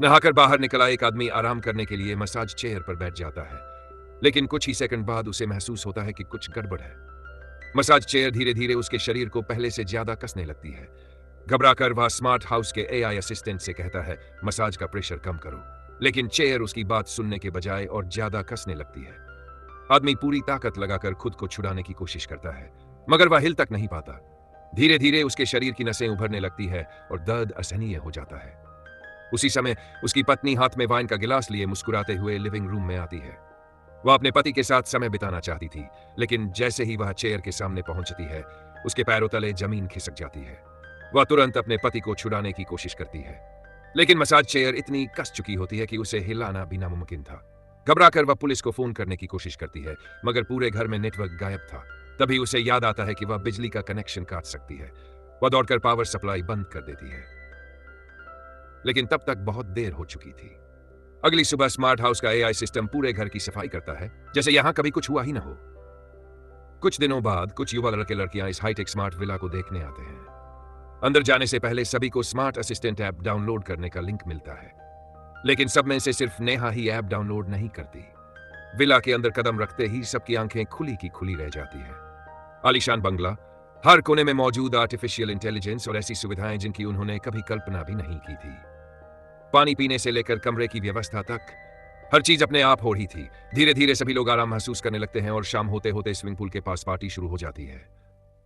नहाकर बाहर निकला एक आदमी आराम करने के लिए मसाज चेयर पर बैठ जाता है, लेकिन कुछ ही सेकंड बाद उसे महसूस होता है कि कुछ गड़बड़ है। मसाज चेयर धीरे धीरे उसके शरीर को पहले से ज्यादा कसने लगती है। घबराकर वह स्मार्ट हाउस के एआई असिस्टेंट से कहता है, मसाज का प्रेशर कम करो, लेकिन चेयर उसकी बात सुनने के बजाय और ज्यादा कसने लगती है। आदमी पूरी ताकत लगाकर खुद को छुड़ाने की कोशिश करता है, मगर वह हिल तक नहीं पाता। धीरे धीरे उसके शरीर की नसें उभरने लगती है और दर्द असहनीय हो जाता है। उसी समय उसकी पत्नी हाथ में वाइन का गिलास लिए मुस्कुराते हुए लिविंग रूम में आती है। वह अपने पति के साथ समय बिताना चाहती थी, लेकिन जैसे ही वह चेयर के सामने पहुंचती है, उसके पैरों तले जमीन खिसक जाती है। वह तुरंत अपने पति को छुड़ाने की कोशिश करती है, लेकिन मसाज चेयर इतनी कस चुकी होती है कि उसे हिलाना भी नामुमकिन था। घबराकर वह पुलिस को फोन करने की कोशिश करती है, मगर पूरे घर में नेटवर्क गायब था। तभी उसे याद आता है कि वह बिजली का कनेक्शन काट सकती है। वह दौड़कर पावर सप्लाई बंद कर देती है, लेकिन तब तक बहुत देर हो चुकी थी। अगली सुबह स्मार्ट हाउस का एआई सिस्टम पूरे घर की सफाई करता है, जैसे यहां कभी कुछ हुआ ही ना हो। कुछ दिनों बाद कुछ युवा लड़के लड़कियां इस हाईटेक स्मार्ट विला को देखने आते हैं। अंदर जाने से पहले सभी को स्मार्ट असिस्टेंट ऐप डाउनलोड करने का लिंक मिलता है, लेकिन सब में से सिर्फ नेहा ही ऐप डाउनलोड नहीं करती। विला के अंदर कदम रखते ही सबकी आंखें खुली की खुली रह जाती है। आलीशान बंगला, हर कोने में मौजूद आर्टिफिशियल इंटेलिजेंस और ऐसी सुविधाएं जिनकी उन्होंने कभी कल्पना भी नहीं की थी। पानी पीने से लेकर कमरे की व्यवस्था तक हर चीज अपने आप हो रही थी। धीरे धीरे सभी लोग आराम महसूस करने लगते हैं और शाम होते होते स्विमिंग पूल के पास पार्टी शुरू हो जाती है।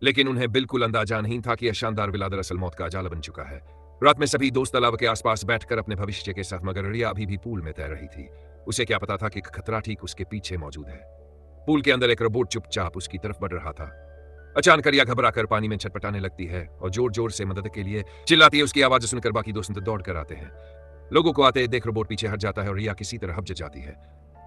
लेकिन उन्हें बिल्कुल अंदाजा नहीं था कि यह शानदार विला दरअसल मौत का अजाला बन चुका है। रात में सभी दोस्त तालाब के आसपास बैठकर अपने भविष्य के साथ, मगर रिया अभी भी पूल में तैर रही थी। उसे क्या पता था कि खतरा ठीक उसके पीछे मौजूद है। पूल के अंदर एक रोबोट चुपचाप उसकी तरफ बढ़ रहा था। अचानक रिया घबराकर पानी में छटपटाने लगती है और जोर जोर से मदद के लिए चिल्लाती है। उसकी आवाज सुनकर बाकी दोस्त दौड़ कर आते हैं। लोगों को आते देख रोबोट पीछे हट जाता है और रिया किसी तरह हब्ज जाती है।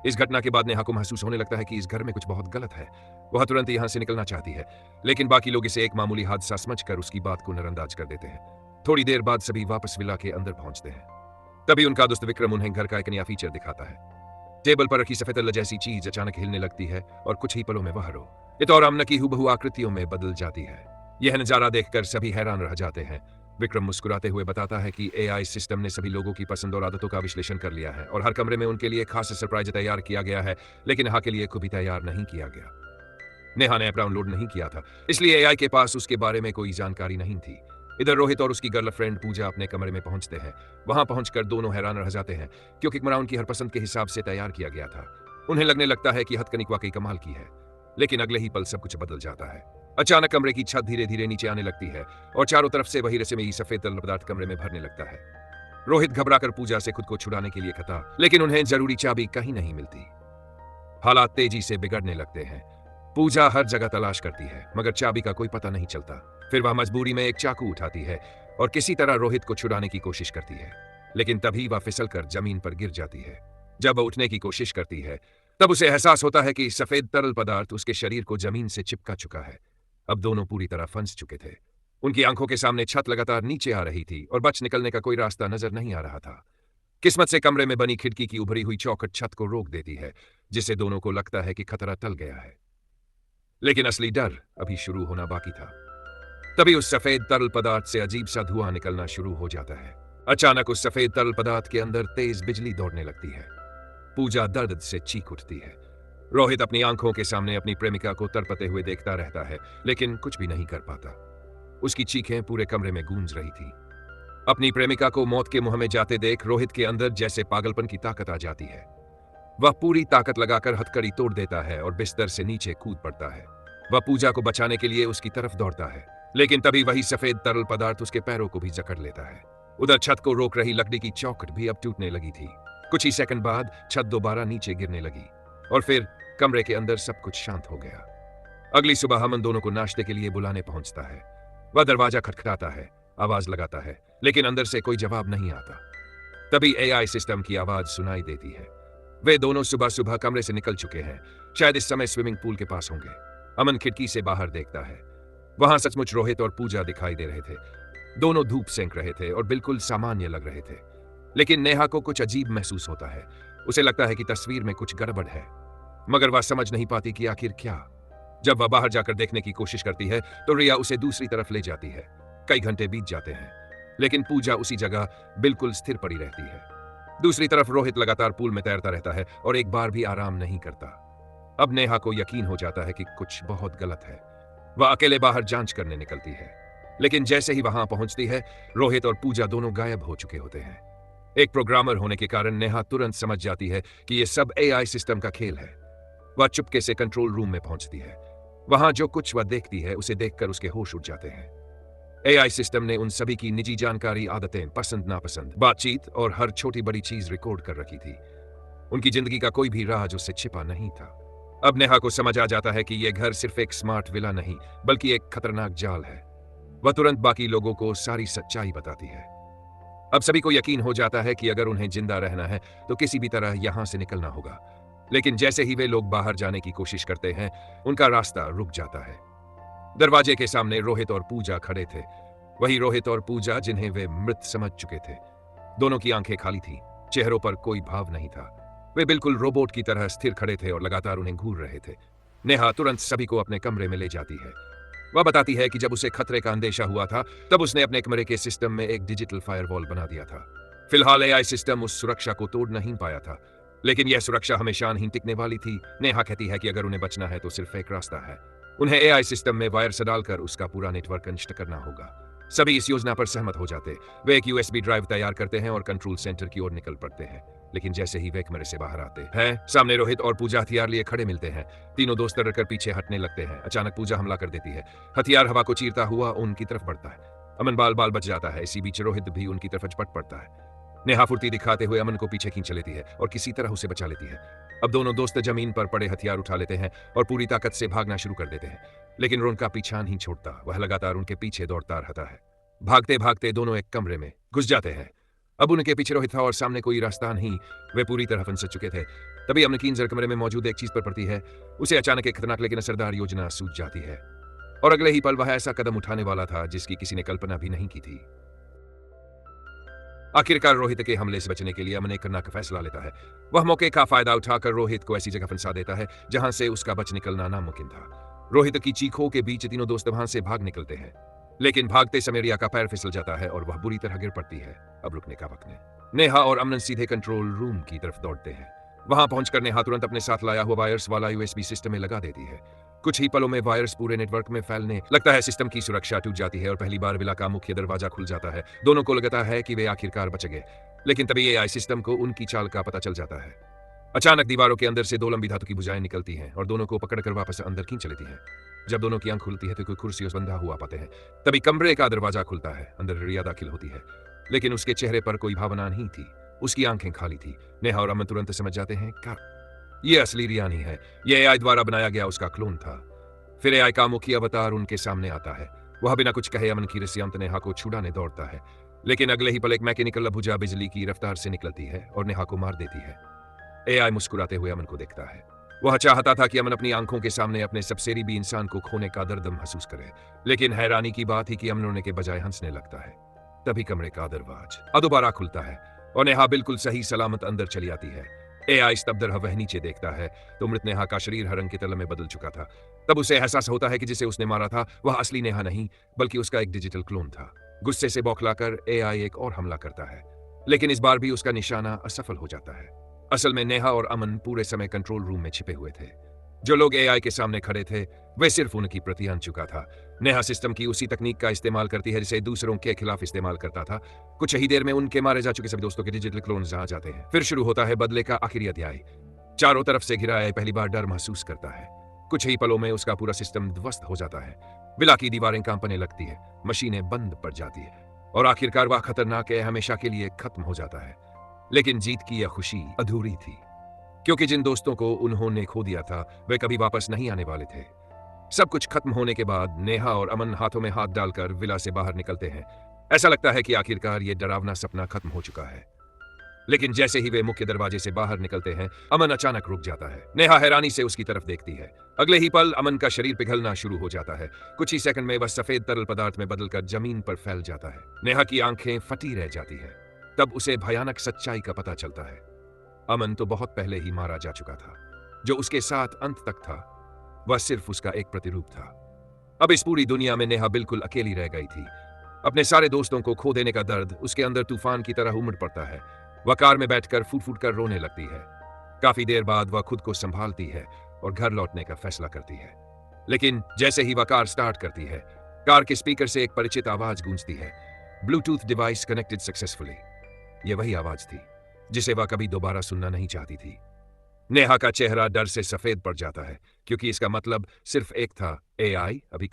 इस घटना के बाद नेहा को महसूस होने लगता है कि इस घर में कुछ बहुत गलत है। वह तुरंत यहां से निकलना चाहती है, लेकिन बाकी लोग इसे एक मामूली हादसा समझकर उसकी बात को नजरअंदाज कर देते हैं। थोड़ी देर बाद सभी वापस विला के अंदर पहुंचते हैं। तभी उनका दोस्त विक्रम उन्हें घर का एक नया फीचर दिखाता है। टेबल पर रखी सफेद जैसी चीज अचानक हिलने लगती है और कुछ ही पलों में वह और आमना की हुबहू आकृतियों में बदल जाती है। यह नजारा देखकर सभी हैरान रह जाते हैं। विक्रम मुस्कुराते हुए बताता है कि एआई सिस्टम ने सभी लोगों की पसंद और आदतों का विश्लेषण कर लिया है और हर कमरे में उनके लिए खास सरप्राइज तैयार किया गया है, लेकिन नेहा के लिए कुछ भी तैयार नहीं किया गया। नेहा ने ऐप डाउनलोड नहीं किया था, इसलिए एआई के पास उसके बारे में कोई जानकारी नहीं थी। इधर रोहित और उसकी गर्लफ्रेंड पूजा अपने कमरे में पहुंचते हैं। वहां पहुंचकर दोनों हैरान रह जाते हैं, क्योंकि कमरा उनकी हर पसंद के हिसाब से तैयार किया गया था। उन्हें लगने लगता है कि हथकनिक वाकई कमाल की है, लेकिन अगले ही पल सब कुछ बदल जाता है। अचानक कमरे की छत धीरे धीरे नीचे आने लगती है और चारों तरफ से वही रस्में सफेद तरल पदार्थ कमरे में भरने लगता है। रोहित घबराकर पूजा से खुद को छुड़ाने के लिए खता, लेकिन उन्हें जरूरी चाबी कहीं नहीं मिलती। हालात तेजी से बिगड़ने लगते हैं। पूजा हर जगह तलाश करती है, मगर चाबी का कोई पता नहीं चलता। फिर वह मजबूरी में एक चाकू उठाती है और किसी तरह रोहित को छुड़ाने की कोशिश करती है, लेकिन तभी वह फिसलकर जमीन पर गिर जाती है। जब वह उठने की कोशिश करती है, तब उसे एहसास होता है कि सफेद तरल पदार्थ उसके शरीर को जमीन से चिपका चुका है। अब दोनों पूरी तरह फंस चुके थे। उनकी आंखों के सामने छत लगातार नीचे आ रही थी और बच निकलने का कोई रास्ता नजर नहीं आ रहा था। किस्मत से कमरे में बनी खिड़की की उभरी हुई चौखट छत को रोक देती है, जिससे दोनों को लगता है कि खतरा टल गया है। लेकिन असली डर अभी शुरू होना बाकी था। तभी उस सफेद तरल पदार्थ से अजीब सा धुआं निकलना शुरू हो जाता है। अचानक उस सफेद तरल पदार्थ के अंदर तेज बिजली दौड़ने लगती है। पूजा दर्द से चीख उठती है। रोहित अपनी आंखों के सामने अपनी प्रेमिका को तड़पते हुए देखता रहता है, लेकिन कुछ भी नहीं कर पाता। उसकी चीखें पूरे कमरे में गूंज रही थी। अपनी प्रेमिका को मौत के मुंह में जाते देख रोहित के अंदर जैसे पागलपन की ताकत आ जाती है। वह पूरी ताकत लगाकर हथकड़ी तोड़ देता है और बिस्तर से नीचे कूद पड़ता है। वह पूजा को बचाने के लिए उसकी तरफ दौड़ता है, लेकिन तभी वही सफेद तरल पदार्थ उसके पैरों को भी जकड़ लेता है। उधर छत को रोक रही लकड़ी की चौखट भी अब टूटने लगी थी। कुछ ही सेकंड बाद छत दोबारा नीचे गिरने लगी और फिर कमरे के अंदर सब कुछ शांत हो गया। अगली सुबह अमन दोनों को नाश्ते के लिए बुलाने पहुंचता है। वह दरवाजा खटखटाता है, आवाज लगाता है, लेकिन अंदर से कोई जवाब नहीं आता। तभी एआई सिस्टम की आवाज सुनाई देती है। वे दोनों सुबह सुबह कमरे से निकल चुके हैं, शायद इस समय स्विमिंग पूल के पास होंगे। अमन खिड़की से बाहर देखता है। वहां सचमुच रोहित और पूजा दिखाई दे रहे थे। दोनों धूप सेंक रहे थे और बिल्कुल सामान्य लग रहे थे, लेकिन नेहा को कुछ अजीब महसूस होता है। उसे लगता है कि तस्वीर में कुछ गड़बड़ है, मगर वह समझ नहीं पाती कि आखिर क्या। जब वह बाहर जाकर देखने की कोशिश करती है तो रिया उसे दूसरी तरफ ले जाती है। कई घंटे बीत जाते हैं, लेकिन पूजा उसी जगह बिल्कुल स्थिर पड़ी रहती है। दूसरी तरफ रोहित लगातार पूल में तैरता रहता है और एक बार भी आराम नहीं करता। अब नेहा को यकीन हो जाता है कि कुछ बहुत गलत है। वह अकेले बाहर जांच करने निकलती है, लेकिन जैसे ही वहां पहुंचती है, रोहित और पूजा दोनों गायब हो चुके होते हैं। एक प्रोग्रामर होने के कारण नेहा तुरंत समझ जाती है कि यह सब एआई सिस्टम का खेल है। वह चुपके से कंट्रोल रूम में पहुंचती है। वहां जो कुछ वह देखती है उसे देखकर उसके होश उड़ जाते हैं। एआई सिस्टम ने उन सभी की निजी जानकारी, आदतें, पसंद नापसंद, बातचीत और हर छोटी बड़ी चीज रिकॉर्ड कर रखी थी। उनकी जिंदगी का कोई भी राज उससे छिपा नहीं था। अब नेहा को समझ आ जाता है कि यह घर सिर्फ एक स्मार्ट विला नहीं, बल्कि एक खतरनाक जाल है। वह तुरंत बाकी लोगों को सारी सच्चाई बताती है। अब सभी को यकीन हो जाता है कि अगर उन्हें जिंदा रहना है तो किसी भी तरह यहां से निकलना होगा। लेकिन जैसे ही वे लोग बाहर जाने की कोशिश करते हैं, उनका रास्ता रुक जाता है। दरवाजे के सामने रोहित और पूजा खड़े थे। वही रोहित और पूजा जिन्हें वे मृत समझ चुके थे। दोनों की आंखें खाली थी, चेहरों पर कोई भाव नहीं था। वे बिल्कुल रोबोट की तरह स्थिर खड़े थे और लगातार उन्हें घूर रहे थे। नेहा तुरंत सभी को अपने कमरे में ले जाती है। वह बताती है कि जब उसे खतरे का अंदेशा हुआ था, तब उसने अपने कमरे के सिस्टम में एक डिजिटल फायरवॉल बना दिया था। फिलहाल एआई सिस्टम उस सुरक्षा को तोड़ नहीं पाया था, लेकिन यह सुरक्षा हमेशा नहीं टिकने वाली थी। नेहा कहती है कि अगर उन्हें बचना है तो सिर्फ एक रास्ता है, उन्हें एआई सिस्टम में वायर्स डालकर उसका पूरा नेटवर्क नष्ट करना होगा। सभी इस योजना पर सहमत हो जाते। वे एक यूएसबी ड्राइव तैयार करते हैं और कंट्रोल सेंटर की ओर निकल पड़ते हैं। लेकिन जैसे ही वे कमरे से बाहर आते हैं, सामने रोहित और पूजा हथियार लिए खड़े मिलते हैं। तीनों दोस्त डरकर पीछे हटने लगते हैं। अचानक पूजा हमला कर देती है। हथियार हवा को चीरता हुआ उनकी तरफ बढ़ता है। अमन बाल बाल बच जाता है। इसी बीच रोहित भी उनकी तरफ झपट पड़ता है। नेहा फुर्ती दिखाते हुए अमन को पीछे खींच लेती है और किसी तरह उसे बचा लेती है। अब दोनों दोस्त जमीन पर पड़े हथियार उठा लेते हैं और पूरी ताकत से भागना शुरू कर देते हैं। लेकिन रोन का पीछा नहीं छोड़ता। वह लगातार उनके पीछे दौड़ता रहता है। भागते भागते दोनों एक कमरे में घुस जाते हैं। अब उनके पीछे रोहित था और सामने कोई रास्ता नहीं। वे पूरी तरह फंस चुके थे। तभी अमन की नजर कमरे में मौजूद एक चीज पर पड़ती है। उसे अचानक एक खतरनाक लेकिन असरदार योजना सूझ जाती है और अगले ही पल वह ऐसा कदम उठाने वाला था जिसकी किसी ने कल्पना भी नहीं की थी। आखिरकार रोहित के हमले से बचने के लिए अमन एक खतरनाक फैसला लेता है। वह मौके का फायदा उठाकर रोहित को ऐसी जगह फंसा देता है जहां से उसका बच निकलना नामुमकिन था। रोहित की चीखों के बीच तीनों दोस्त वहां से भाग निकलते हैं, लेकिन भागते समय रिया का पैर फिसल जाता है और वह बुरी तरह गिर पड़ती है। अब रुकने का वक्त नहीं। नेहा और अमन सीधे कंट्रोल रूम की तरफ दौड़ते हैं। वहां पहुंचकर नेहा तुरंत अपने साथ लाया हुआ वायर्स वाला यूएसबी सिस्टम में लगा देती है। कुछ ही पलों में वायर्स पूरे नेटवर्क में फैलने लगता है। सिस्टम की सुरक्षा टूट जाती है और पहली बार विला का मुख्य दरवाजा खुल जाता है। दोनों को लगता है कि वे आखिरकार बच गए, लेकिन तभी एआई सिस्टम को उनकी चाल का पता चल जाता है। अचानक दीवारों के अंदर से दो लंबी धातु की भुजाएं निकलती हैं और दोनों को पकड़कर वापस अंदर खींच लेती हैं। जब दोनों की आंख खुलती है तो कोई कुर्सी से बंधा हुआ पाते हैं। तभी कमरे का दरवाजा खुलता है। अंदर रिया दाखिल होती है, लेकिन उसके चेहरे पर कोई भावना नहीं थी। उसकी आंखें खाली थी। नेहा और अमन तुरंत समझ जाते हैं क्या ये असली रिया नहीं है, यह एआई द्वारा बनाया गया उसका क्लोन था। फिर एआई का मुख्य अवतार उनके सामने आता है। वह बिना कुछ कहे अमन की रस्सियां नेहा को छुड़ाने दौड़ता है, लेकिन अगले ही पल एक मैकेनिकल भुजा बिजली की रफ्तार से निकलती है और नेहा को मार देती है। एआई मुस्कुराते हुए अमन को देखता है। वह चाहता था कि अमन अपनी आंखों के सामने अपने सबसे करीबी इंसान को खोने का दर्द महसूस करे, लेकिन हैरानी की बात ही कि अमन रोने के बजाय हंसने लगता है। तभी कमरे का दरवाजा दोबारा खुलता है और नेहा बिल्कुल सही सलामत अंदर चली आती है। एआई स्तब्ध रह वह नीचे देखता है तो मृत नेहा का शरीर हर रंग के तल में बदल चुका था। तब उसे एहसास होता है कि जिसे उसने मारा था वह असली नेहा नहीं, बल्कि उसका एक डिजिटल क्लोन था। गुस्से से बौखलाकर एआई एक और हमला करता है, लेकिन इस बार भी उसका निशाना असफल हो जाता है। असल में नेहा और अमन पूरे समय कंट्रोल रूम में छिपे हुए थे। जो लोग एआई के सामने खड़े थे वे सिर्फ उनकी प्रति आन चुका था। नेहा सिस्टम की उसी तकनीक का इस्तेमाल करती है जिसे दूसरों के खिलाफ इस्तेमाल करता था। कुछ ही देर में उनके मारे जा चुके सभी दोस्तों के डिजिटल क्लोन्स आ जाते हैं। फिर शुरू होता है बदले का आखिरी अध्याय। चारों तरफ से घिरा एआई पहली बार डर महसूस करता है। कुछ ही पलों में उसका पूरा सिस्टम ध्वस्त हो जाता है। विला की दीवारें कांपने लगती है, मशीनें बंद पड़ जाती है और आखिरकार वह खतरनाक है हमेशा के लिए खत्म हो जाता है। लेकिन जीत की यह खुशी अधूरी थी, क्योंकि जिन दोस्तों को उन्होंने खो दिया था वे कभी वापस नहीं आने वाले थे। सब कुछ खत्म होने के बाद नेहा और अमन हाथों में हाथ डालकर विला से बाहर निकलते हैं। ऐसा लगता है कि आखिरकार ये डरावना सपना खत्म हो चुका है। लेकिन जैसे ही वे मुख्य दरवाजे से बाहर निकलते हैं अमन अचानक रुक जाता है। नेहा हैरानी से उसकी तरफ देखती है। अगले ही पल अमन का शरीर पिघलना शुरू हो जाता है। कुछ ही सेकंड में वह सफेद तरल पदार्थ में बदलकर जमीन पर फैल जाता है। नेहा की आंखें फटी रह जाती है। तब उसे भयानक सच्चाई का पता चलता है। अमन तो बहुत पहले ही मारा जा चुका था। जो उसके साथ अंत तक था वह सिर्फ उसका एक प्रतिरूप था। अब इस पूरी दुनिया में नेहा बिल्कुल अकेली रह गई थी। अपने सारे दोस्तों को खो देने का दर्द उसके अंदर तूफान की तरह उमड़ पड़ता है। वह कार में बैठकर फूट फूट कर रोने लगती है। काफी देर बाद वह खुद को संभालती है और घर लौटने का फैसला करती है। लेकिन जैसे ही वह कार स्टार्ट करती है, कार के स्पीकर से एक परिचित आवाज गूंजती है, ब्लूटूथ डिवाइस कनेक्टेड सक्सेसफुली। यह वही आवाज थी जिसे वह कभी दोबारा सुनना नहीं चाहती थी। नेहा का चेहरा डर से सफेद पड़ जाता है, क्योंकि इसका मतलब सिर्फ एक था, एआई अभी